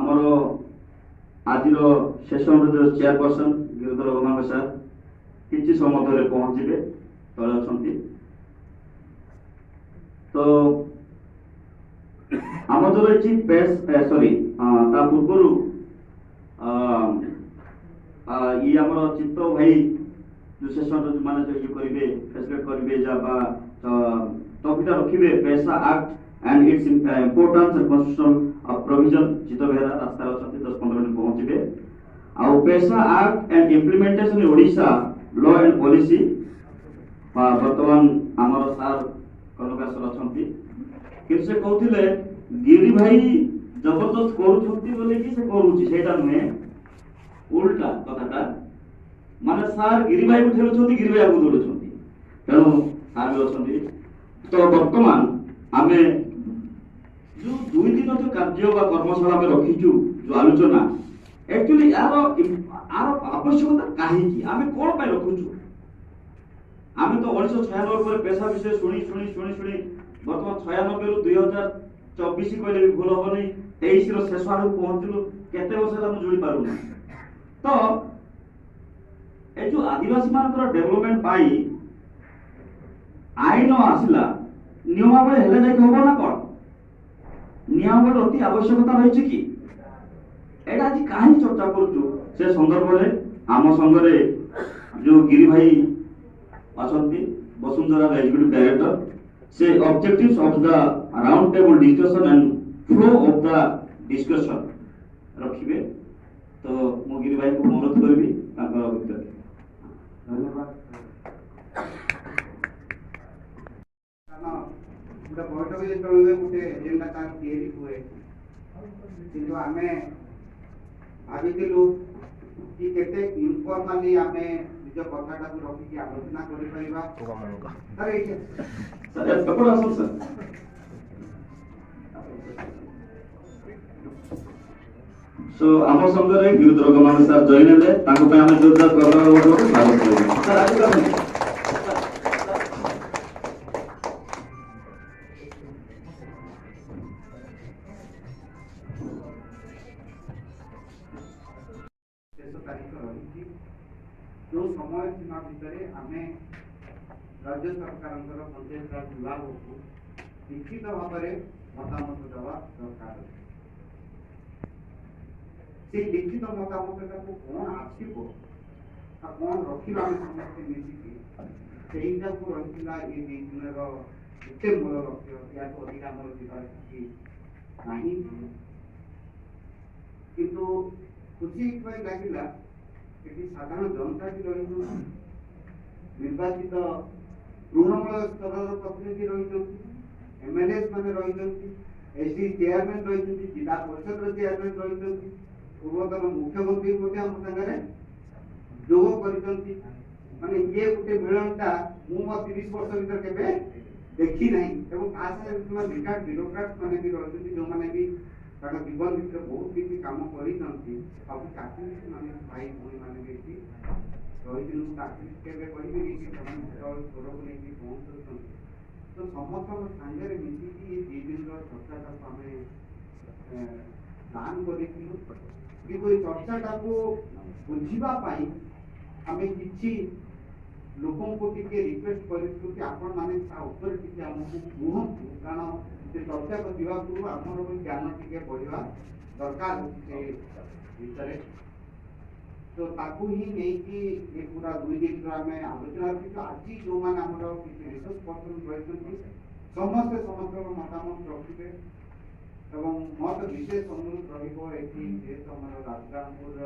आमर आज सेशन जो चेयरपर्सन गिरिधर गमांग सार किसी समय पहुंचे तले अच्छा तो आम जो रही पेस सॉरी पूर्व ये आम चित्त भाई जो सेशन माने जो ये करेंगे फैसिलिटेट करेंगे टॉपिक रखिए पैसा act and its importance and constitutional provision चित्त बेहरा रास्ता अच्छा 10-15 मिनट पहुंचे आउ पैसा act and implementation in Odisha law and policy वर्तमान आमर सार कनका सर अच्छा कि से कहते गिरी भाई जबरदस्त करूटा नुहे उल्टा कथाटा माने सार गिरी भाई को ठेलुछंती गिरी भाई आगु दौड़ुछंती तेणु सार भी अछंती तो वर्तमान आमे जो 2 दिन जो कार्य बा कर्मशाला में रखीचु जो आलोचना एक्चुअली यार आवश्यकता काहे आमे कोन पे रखुछु आमे तो 1996 पर पैसा विषय शुणी वर्तमान 96 रु 2024 कहले भी भूल हबनी 23 रो शेष आडू पहुंचलु केते वर्ष हम जोड़ी पारुना तो ए जो आदिवासी मानकर डेवलपमेंट पाई आईन आसिला नियमावली हेले जाय होबो ना कोन नियमावली अति आवश्यकता रहिछि कि एटा आज काहे चर्चा करछु से संदर्भ रे आम संगरे जो गिरी भाई असंती वसुंधरा एग्जीक्यूटिव डायरेक्टर से objectives of the round table discussion and flow of the discussion रखिबे तो मो गिरी भाई को अनुरोध करबी ताकर भितर धन्यवाद बैठक जो गोटे एजेंडा तार तैयारी हुए किंतु आमे भाविलु कि केते इनफॉर्मली आमे निज कथाटा को रखी आलोचना करि परिबा सर एके सर एपड़ आसन सर सो आम संगरे गिरिधर गमांग सर जॉइन हेले ताको पे आमे जोरदार करबा बोलबो स्वागत करबो सर आज का जो समय सीमा भितर आमे राज्य सरकार पंचायत राज विभाग को लिखित भाव में मतामत देवा दरकार से लिखित मतामत को कौन आसो कौन रखा समस्ते मिसिकी से को रही ये 2 दिन एते मूल लक्ष्य या अधिक आमर जीवार किंतु खुशी लगे साधारण जनता भी रही निर्वाचित तृणमूल स्तर प्रतिनिधि रही एमएलए माने रही एसडी चेयरमैन रही जिला परिषद चेयरमैन रही पूर्वतन मुख्यमंत्री आम सागर जोग कर माने ये गोटे मिलनटा मु 30 वर्ष भीतर केबे देखी नहीं रिटायर्ड ब्यूरोक्राट माने भी रही जो माने भी जीवन भितर बहुत किसी काम कर माने भाई भाई माने भी रही पहुंचुं तो समस्त सागर मिसिकी ये 2 दिन चर्चा आम प्लान करूँ चर्चा को बुझापी आम कि लोकों को टिके रिक्वेस्ट करूँ कि आपण मैंने आमको कहतु कारण से चर्चा को जीवा पूर्व आमर ज्ञान टिके बढ़ा दरकार विषय तो ताकू ही नहीं कि ये पूरा 2 दिन आम आलोचना रखी आज जो मैंने रिसर्च पर्सन रही समस्ते समस्त मतामत रखिए मत विशेष अनुरोध रही राजगांगपुर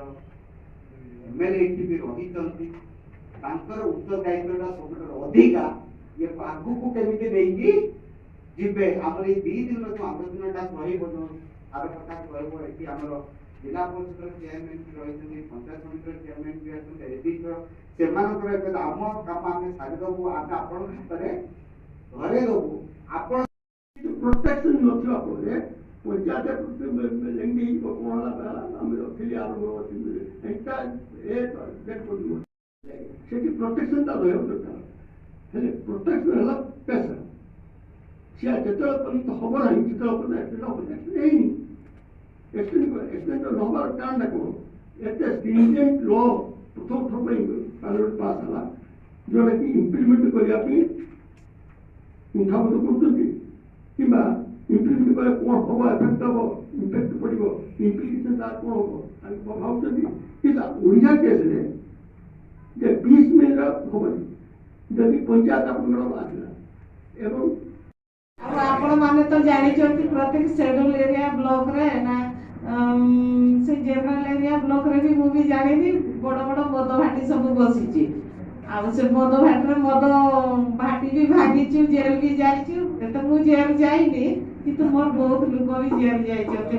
एमएलए भी रही उत्तरदायित्व सब अधिका ये आगू को केमी नहीं जीवे आम ये 2 दिन जो आलोचना आर कथा कहर जिला परिषद चेयरमैन भी रही पंचायत समिति चेयरमैन भी आम कम आम सारीदेबू आगे आपण घरे देबू आप प्रोटेक्शन नथिबा परे पंचायत लेंगी कोला हम रखिली आरंभ एटा ए डेट को सेठी प्रोटेक्शन ता रहयो दरकार हेले प्रोटेक्शन हला पैसा से जतल पर्यंत खबर है जतल पर्यंत प्रोटेक्शन नहीं एक्सटेंड नहबार कारण कौन एत स्ट्रिंजेंट लॉ प्रथम थर पार्लियामेंट पास है जोटा कि इम्प्लीमेंट करने कुंठाबोध कर इम्प्लीमेंट कले कौन हम एफेक्ट हम इम्पैक्ट पड़ो इम्प्लिकेशन तार कौन हम भावुँ केस 20 मिल हेनी जदि पंचायत आसला एवं आपण माने तो जानी प्रत्येक शेड्यूल एरिया ब्लॉक रे ना से जनरल एरिया ब्लॉक रे भी मुझे जानी बड़ बड़ मद भाटी सब बसी से मद भाटी मद भाटी भी भांगी जेल भी जाइछु तो मु जेल जाइनी किंतु मोर बहुत लोक भी जेल जाइछते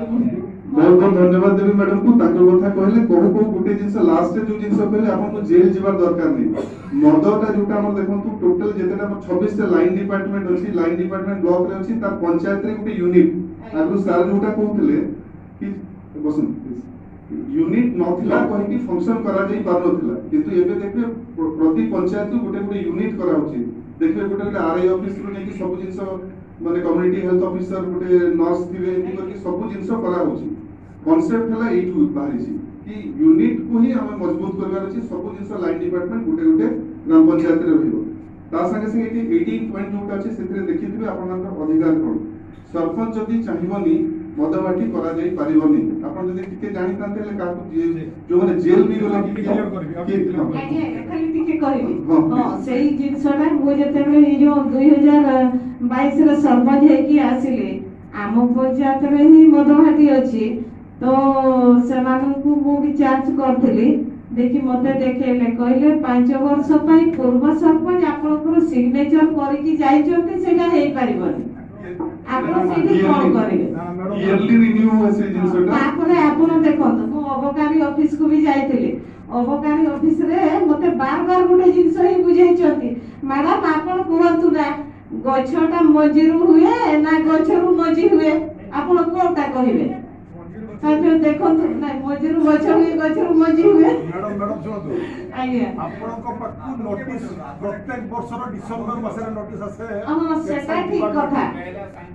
बहुत बहुत धन्यवाद देवी मैडम को ताकर कथा कहले को गुटे जिंस लास्ट जो जिंस कहले आपन को जेल जीवार दरकार नहीं मदटा जोटा हम देखंतु टोटल जेतेटा 26 टा लाइन डिपार्टमेंट अछि लाइन डिपार्टमेंट ब्लॉक रे अछि तार पंचायत रे गुटे यूनिट आगु सार जोटा कहउतले कि बसन यूनिट नथिला कहि कि फंक्शन करा जाई पार नथिला किंतु एबे देखबे प्रति पंचायत को गुटे गुटे यूनिट करा होछि देखबे गुटे गुटे आरआई ऑफिस रो नै कि सब जिंस माने कम्युनिटी हेल्थ ऑफिसर गुटे नर्स थिबे एति करके सब जिंस करा होछि कॉन्सेप्ट हला एठु बाहरी छी कि यूनिट को ही हमें मजबूत करबार अछि सब जिंस लाइन डिपार्टमेंट गुटे गुटे ग्राम पंचायत रे रहिबो ता संगे संगे 18 पॉइंट जोटा अछि सेतरे देखिथिबे आपन अधिकार कोन सरपंच जदी चाहिबनी मदबाटी करा जाई परिबनी आपन जदी टिके जानि तांते ले काकू जो माने जेल भी गला कि खाली टिके कहबी हां सेही जिंसटा मु जेतेबे ई जो 2022 रे सरपंच है कि आसिले आम पंचायत रे ही मदभाटी अछि तो से मानकु मु भी चार्ज करथली देखि मते देखेले कहले 5 वर्ष पई पूर्व सरपंच आपनकर सिग्नेचर करि कि जाइछन्ते सेटा हेई परिबनी आपण सेठी कोन करिवे ईयरली रिन्यू होसे जिंसटा तापरे आपण देखंत मु अबकारी ऑफिस को भी जाइथिले अबकारी ऑफिस रे मते बार बार गुटे जिंस ही बुझाइछन्ती मैडम आपण कहंतु ना गछटा मजिरु हुए ना गछरु मजि हुए आपण कोनटा कहिवे ताके देखंतु ना मजिरु गछ हुए गछरु मजि हुए मैडम सुनतु आज्ञा आपण को पाकु नोटिस प्रत्येक वर्षर डिसेंबर मासरे नोटिस आसे हां सेटा ठीक कथा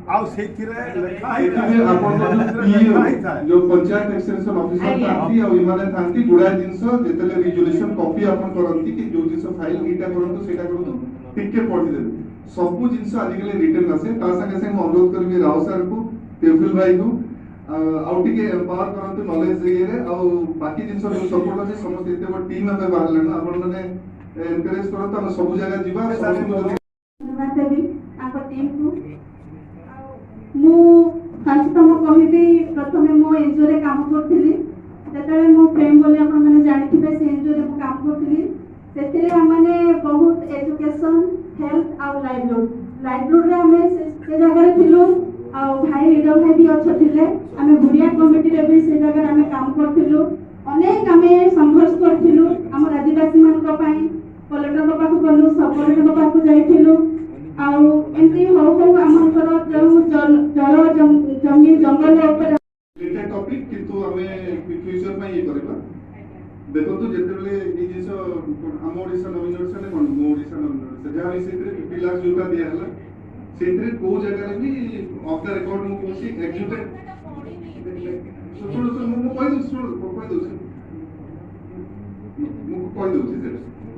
आ सेथिरे लेखा है एथिरे आपन जो पंचायत एक्सटेंशन ऑफिसर थांती और इमाने थांती गुडा जिंस जेतले रिजोल्यूशन कॉपी आपन करंती कि जो जिंस फाइल ईटा करंतु सेटा करंतु टिके पढि देबे सब जिंस आजिकले रिटर्न आसे ता संगे संगे अनुरोध करबी राव सर को तेफिल भाई को आउ टिके एम्पावर करंतु नॉलेज रे आउ बाकी जिंस जो सपोर्ट अछि समस्त एते बड टीम में बाहरले न आपन माने एनकरेज करत हम सब जगह जीवा सब धन्यवाद देवी आको टीम को मु फर्स्ट तो मु कहिबी प्रथमे मो एनजीओ रे काम करथिली जेतले मो प्रेम बोले आपन माने जानिथिबे से एनजीओ रे मु काम करथिली सेतिरे हमने बहुत एजुकेशन हेल्थ और लाइवलीहुड रे हमें से जगह रे थिलु आ भाई लीडर भाई भी अच्छा थिले हमें गुड़िया कमिटी रे भी से जगह हमें काम करथिलु अनेक हमें संघर्ष करथिलु हमर आदिवासी मान को पाई कलेक्टर बाबा को गलु सब कलेक्टर बाबा को जाइथिलु आ एंती हो हमर जल जंगली जंगल ऊपर रिलेटेड टॉपिक किंतु हमें फ्यूचर में ये करबा देखो तो जेतेबेले ए जिंस हम ओडिसा नवीन ओडिसा ने कोन मो ओडिसा नवीन ओडिसा जहा भी सेतरे 50 लाख जोटा दिया हला सेतरे को जगह रे भी ऑफ द रिकॉर्ड मु कोसी एग्जीक्यूटिव सुनो मु कोइ दउछि से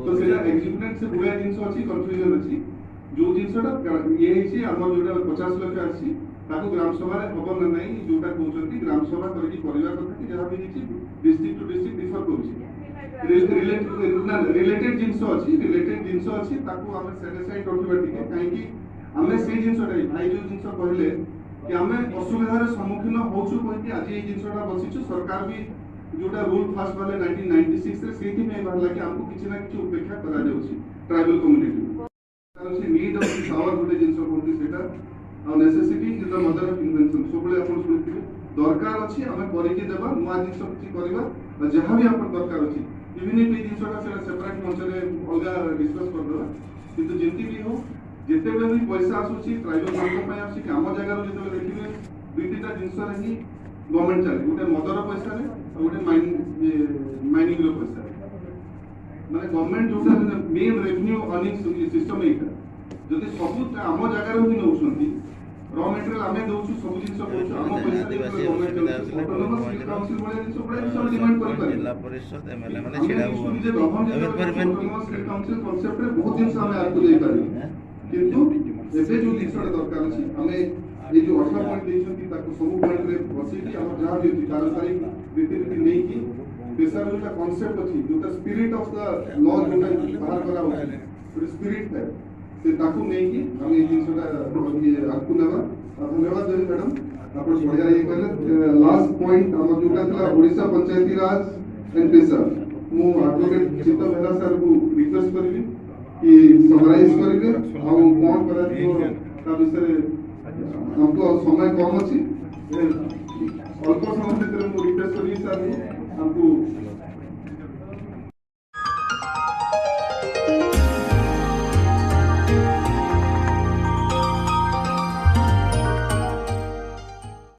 तो सेला एग्जीक्यूटिव से बुया जिंस अछि कंफ्यूजन अछि जो जिंसटा ये हिसी हमर जोटा 50 लाख अछि ताको ग्राम सभा रे खबर न नाही जोटा कहउछंती ग्राम सभा करकी परिवार कथा कि जहा भी हिसी डिस्ट्रिक्ट टू डिस्ट्रिक्ट डिफर करूछि रिलेटेड जिंस अछि ताको हमें सैटिस्फाइड रखिबा ठीक काहे कि हमें से जिंसटा भाई जो जिंस कहले कि हमें असुविधार सम्मुखीन होछु कोइ कि आज ए जिंसटा बसिछु सरकार भी जोटा रूल फास्ट वाले 1996 रे सेठी में बाहर कि हमको किछि ना किछि उपेक्षा करा जाउछि ट्राइबल कम्युनिटी कारण से नीड ऑफ पावर गुटे जिंस कोनती सेटा और necessity is the mother of invention सबले अपन सुनिथिबे दरकार अछि हमें करिके देबा नुआ जिंस किछि करबा और जहां भी अपन दरकार अछि इवन इफ ए जिंसटा सेटा सेपरेट मंच रे अलगा डिस्कस कर देबा किंतु जेंति भी हो जेते बेले भी पैसा आसुची ट्राइबल मान पय आसी काम जगह रो जेते देखिबे दुईटा जिंस रे ही गवर्नमेंट चले गुटे मदर पैसा रे और गुटे माइनिंग रो पैसा माने गवर्नमेंट जोटा मेन रेवेन्यू अर्निंग सिस्टम एटा जदि सब आम जगह रो ही नउछंती रॉ मटेरियल आमे दउछु सब जिंस कोछु हम पैसा आदिवासी गवर्नमेंट सुविधा असले ऑटोनोमस गवर्नमेंट काउंसिल वाले जिंस बड़े जिंस डिमांड करि पारे जिला परिषद एमएलए माने छिड़ा हुआ जे गवर्नमेंट अमित परिबेन ऑटोनोमस काउंसिल कांसेप्ट रे बहुत जिंस हमें आपको दे पारी किंतु एबे जो जिंसटा दरकार अछि हमें ये जो 18 पॉइंट देछंती ताको सब पॉइंट रे बसी कि हम जहां भी कार्यकारी रीति नहीं की पेशा जो कांसेप्ट अछि जो स्पिरिट ऑफ द लॉ जो बाहर करा होछि तो स्पिरिट है से ताकू नहीं की हम ये जिंसटा ये आपको नेबा धन्यवाद देबी मैडम आपण बढ़िया ये कहले लास्ट पॉइंट हम जोटा थला ओडिसा पंचायती राज एंड पेशा मु एडवोकेट चित्त मेहरा सर को रिक्वेस्ट करबी कि समराइज करिवे हम कोन करा ता विषय हमको समय कम अछि अल्प समय भीतर मु रिक्वेस्ट करी सर हमको